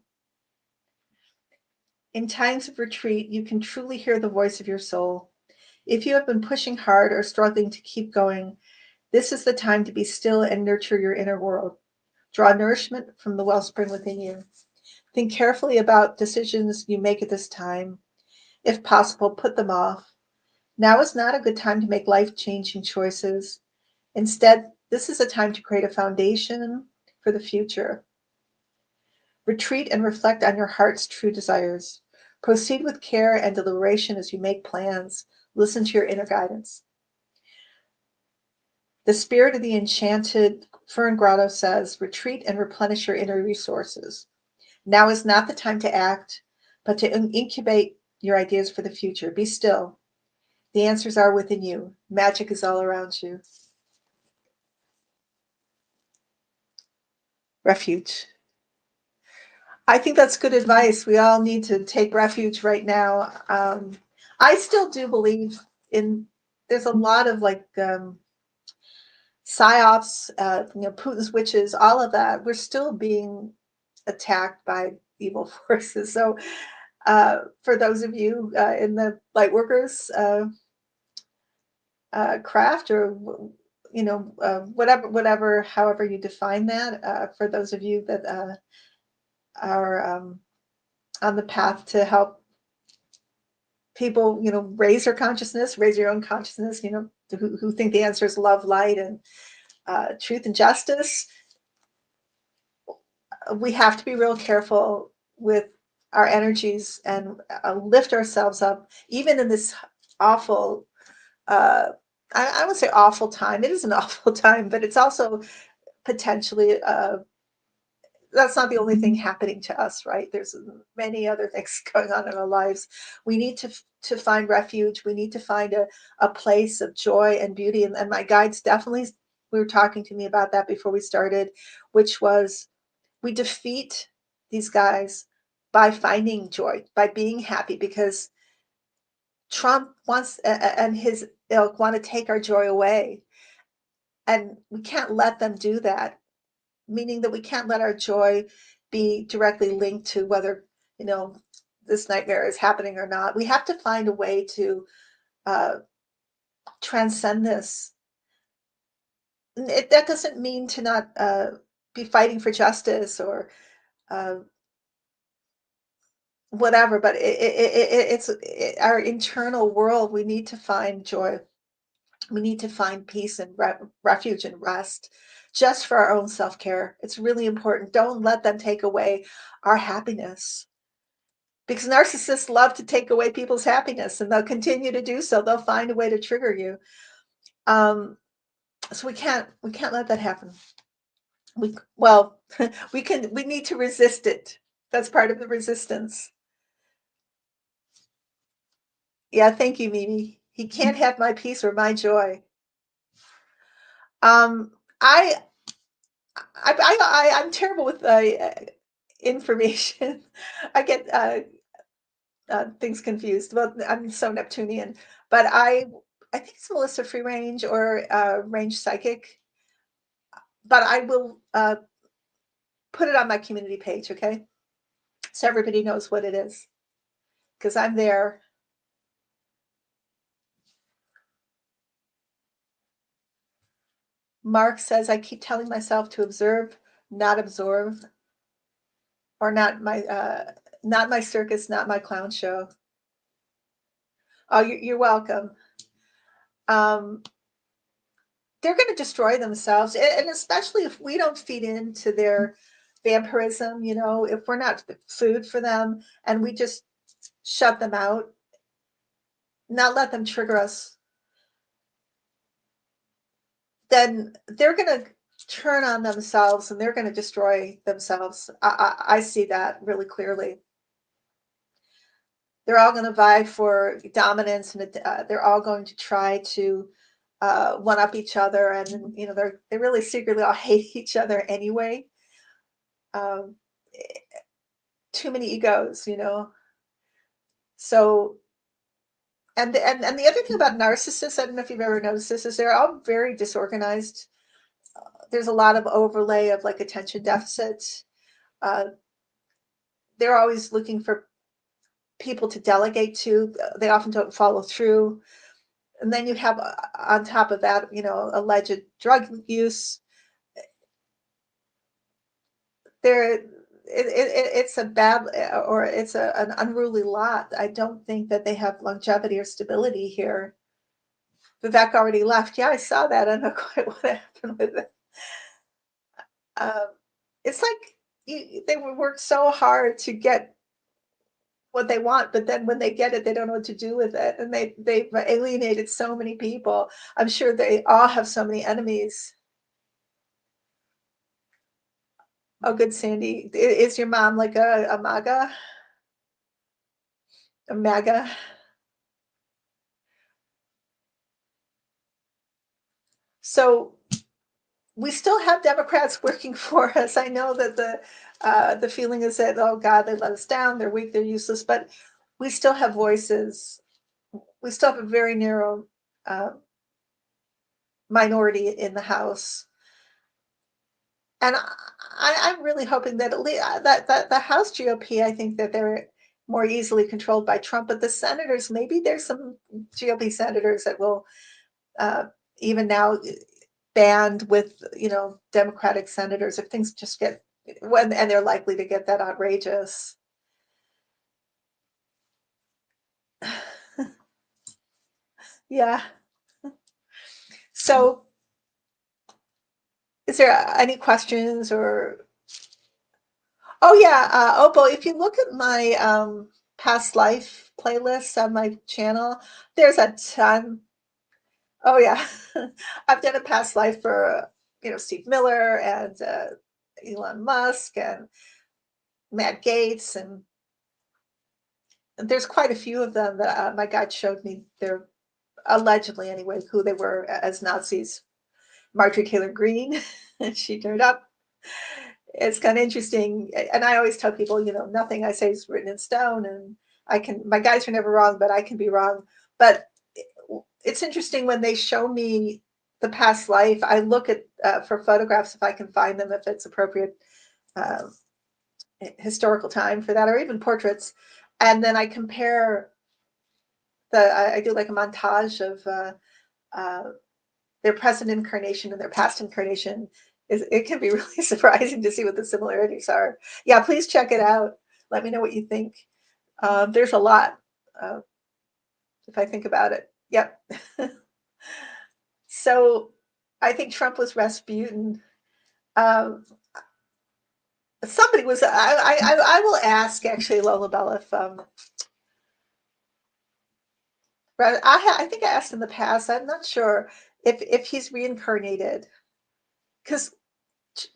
In times of retreat, you can truly hear the voice of your soul. If you have been pushing hard or struggling to keep going, this is the time to be still and nurture your inner world. Draw nourishment from the wellspring within you. Think carefully about decisions you make at this time. If possible, put them off. Now is not a good time to make life-changing choices. Instead, this is a time to create a foundation for the future. Retreat and reflect on your heart's true desires. Proceed with care and deliberation as you make plans. Listen to your inner guidance. The spirit of the enchanted fern grotto says, retreat and replenish your inner resources. Now is not the time to act, but to incubate your ideas for the future. Be still. The answers are within you. Magic is all around you. Refuge. I think that's good advice. We all need to take refuge right now. I still do believe in, there's a lot of like psyops, Putin's witches, all of that. We're still being attacked by evil forces. So for those of you in the light workers craft, or whatever, however you define that, for those of you that are on the path to help people, raise their consciousness, raise your own consciousness, who think the answer is love, light, and truth and justice. We have to be real careful with our energies and lift ourselves up, even in this awful, I would say awful time. It is an awful time, but it's also potentially, that's not the only thing happening to us, right? There's many other things going on in our lives. We need to find refuge. We need to find a place of joy and beauty. And my guides definitely were talking to me about that before we started, which was, we defeat these guys by finding joy, by being happy, because Trump wants and his ilk want to take our joy away. And we can't let them do that, meaning that we can't let our joy be directly linked to whether, this nightmare is happening or not. We have to find a way to uh, transcend this. That doesn't mean to not be fighting for justice or uh, whatever, but it's our internal world. We need to find joy. We need to find peace and refuge and rest, just for our own self-care. It's really important. Don't let them take away our happiness, because narcissists love to take away people's happiness, and they'll continue to do so. They'll find a way to trigger you. So we can't let that happen. Well, we need to resist it. That's part of the resistance. Yeah, thank you, Mimi. He can't have my peace or my joy. Um, I, I'm terrible with information. I get things confused. Well, I'm so Neptunian, but I think it's Melissa Free Range or Range Psychic. But I will put it on my community page, okay? So everybody knows what it is, because I'm there. Mark says, I keep telling myself to observe, not absorb, or not my circus, not my clown show. Oh, you're welcome. They're going to destroy themselves, and especially if we don't feed into their vampirism. If we're not food for them and we just shut them out, not let them trigger us, then they're going to turn on themselves and they're going to destroy themselves. I see that really clearly. They're all going to vie for dominance, and they're all going to try to one up each other, and they really secretly all hate each other anyway. Um, too many egos. So, and the other thing about narcissists, I don't know if you've ever noticed this, is they're all very disorganized. there's a lot of overlay of like attention deficit. Uh, they're always looking for people to delegate to. They often don't follow through. And then you have on top of that, alleged drug use. It's a bad, or it's an unruly lot. I don't think that they have longevity or stability here. Vivek already left. Yeah, I saw that. I don't know quite what happened with it. Um, it's like they work so hard to get what they want, but then when they get it, they don't know what to do with it, and they've alienated so many people. I'm sure they all have so many enemies. Oh, good, Sandy. Is your mom like a MAGA? A MAGA? So we still have Democrats working for us. I know that the feeling is that, oh God, they let us down, they're weak, they're useless, but we still have voices. We still have a very narrow minority in the House, and I'm really hoping that at least that the House GOP, I think that they're more easily controlled by Trump, but the senators, maybe there's some GOP senators that will even now band with Democratic senators if things just get and they're likely to get that outrageous. Yeah. So is there any questions or oh yeah, Opal, if you look at my past life playlist on my channel, there's a ton. Oh yeah. I've done a past life for Steve Miller and Elon Musk and Matt Gaetz, and there's quite a few of them that my guide showed me. They're allegedly, anyway, who they were as Nazis. Marjorie Taylor Greene, she turned up. It's kind of interesting, and I always tell people, nothing I say is written in stone, and my guides are never wrong, but I can be wrong. But it's interesting when they show me the past life. I look at for photographs if I can find them, if it's appropriate. Uh, Historical time for that, or even portraits, and then I compare I do like a montage of their present incarnation and their past incarnation. It can be really surprising to see what the similarities are. Yeah, please check it out. Let me know what you think. There's a lot, uh, if I think about it. Yep. So I think Trump was Rasputin. Um, Somebody was. I will ask actually, Lola Bell, if I think I asked in the past. I'm not sure if he's reincarnated, because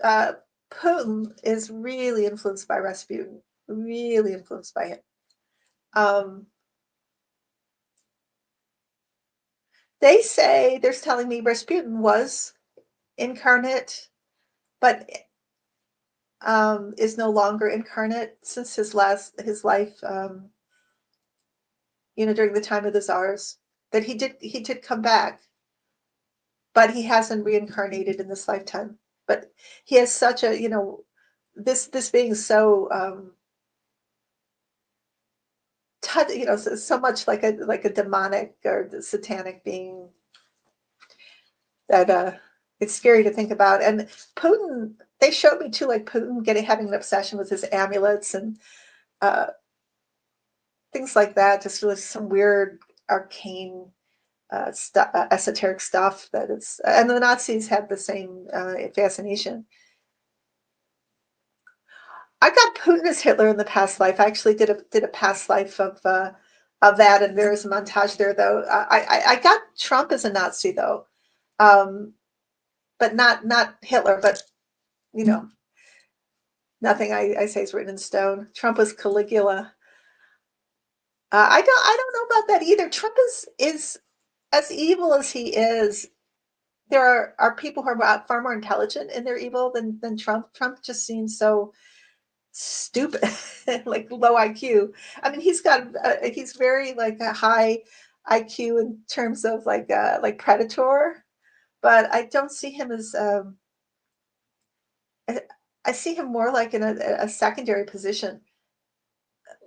uh, Putin is really influenced by Rasputin, really influenced by him. Um, they say they're telling me Rasputin was incarnate, but is no longer incarnate since his life. During the time of the czars, that he did come back, but he hasn't reincarnated in this lifetime. But he has such a this being so so much like a demonic or satanic being that it's scary to think about. And Putin, they showed me too, like Putin having an obsession with his amulets and uh, things like that. Just really some weird arcane esoteric stuff that it's, and the Nazis had the same fascination. I got Putin as Hitler in the past life. I actually did a past life of that, and there's a montage there though. I got Trump as a Nazi though, um, but not Hitler. But you know, nothing I say is written in stone. Trump was Caligula. I don't know about that either. Trump is as evil as he is. There are people who are far more intelligent in their evil than Trump. Trump just seems so stupid, like low IQ. I mean, he's very like a high IQ in terms of like Predator, but I don't see him as I see him more like in a secondary position,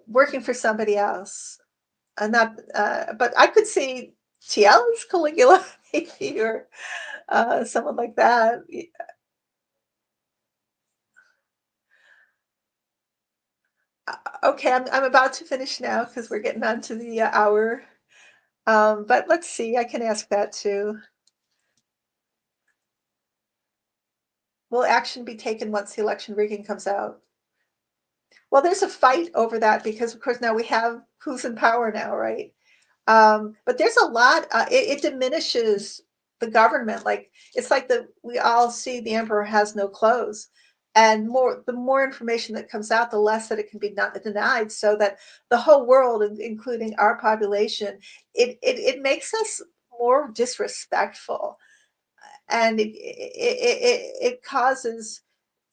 working for somebody else. Not, but I could see TL as Caligula, maybe, or someone like that. Okay, I'm about to finish now because we're getting on to the hour. But let's see, I can ask that too. Will action be taken once the election rigging comes out? Well, there's a fight over that because, of course, now we have who's in power now, right? But there's a lot. It diminishes the government. Like it's like we all see the emperor has no clothes, and the more information that comes out, the less that it can be not denied. So that the whole world, including our population, it makes us more disrespectful, and it causes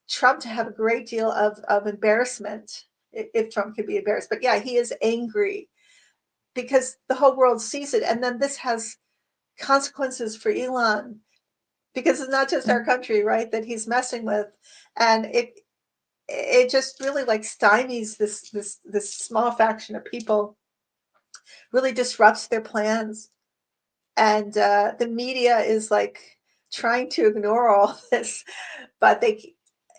Trump to have a great deal of embarrassment if Trump could be embarrassed. But yeah, he is angry because the whole world sees it. And then this has consequences for Elon because it's not just our country, right, that he's messing with. And it just really like stymies this small faction of people, really disrupts their plans. And the media is like trying to ignore all this, but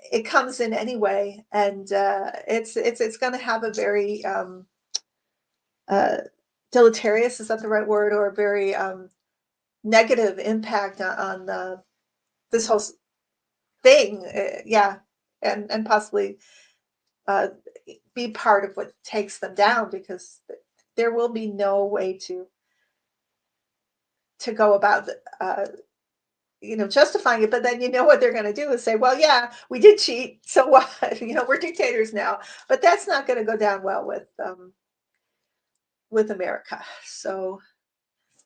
it comes in anyway, and it's going to have a very uh, deleterious, is that the right word, or very negative impact on this whole thing. Yeah, and possibly uh, be part of what takes them down because there will be no way to go about justifying it. But then what they're going to do is say, well, yeah, we did cheat, so what? We're dictators now. But that's not going to go down well with America. So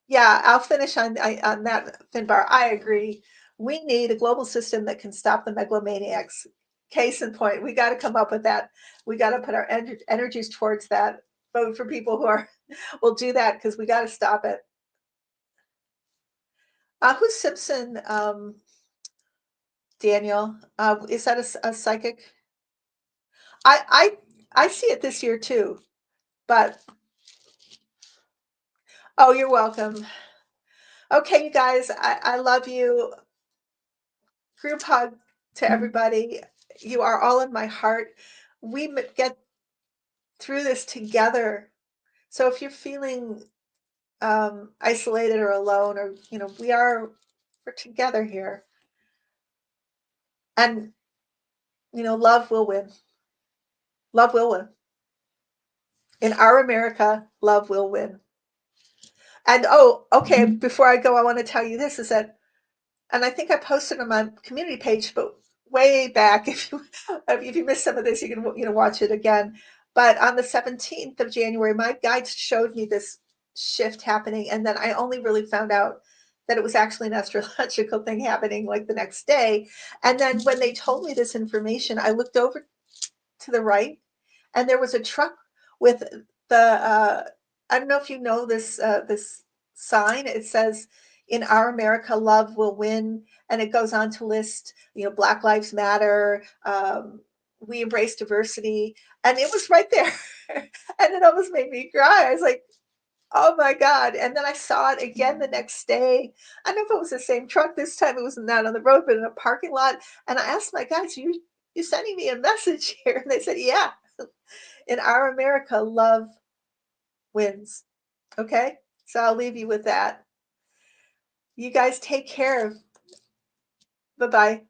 yeah, I'll finish on that, Finbar. I agree. We need a global system that can stop the megalomaniacs. Case in point, we got to come up with that. We got to put our energies towards that. Vote for people who will do that because we got to stop it. Who's Simpson? Daniel, is that a psychic? I I I see it this year too. But oh, you're welcome. Okay, you guys, I love you. Group hug to everybody. You are all in my heart. We get through this together. So if you're feeling isolated or alone, or we're together here, and love will win. Love will win. In our America, love will win. And oh, okay. Before I go, I want to tell you this: is that, and I think I posted on my community page, but way back. If you missed some of this, you can watch it again. But on the 17th of January, my guides showed me this shift happening, and then I only really found out that it was actually an astrological thing happening like the next day. And then when they told me this information, I looked over to the right, and there was a truck with the I don't know if you know this sign. It says, "In our America, love will win," and it goes on to list, Black Lives Matter. We embrace diversity, and it was right there, and it almost made me cry. I was like, "Oh my God!" And then I saw it again the next day. I don't know if it was the same truck this time. It was not on the road, but in a parking lot. And I asked my guys, "You sending me a message here?" And they said, "Yeah." In our America, love wins. Okay? So I'll leave you with that. You guys take care. Bye bye.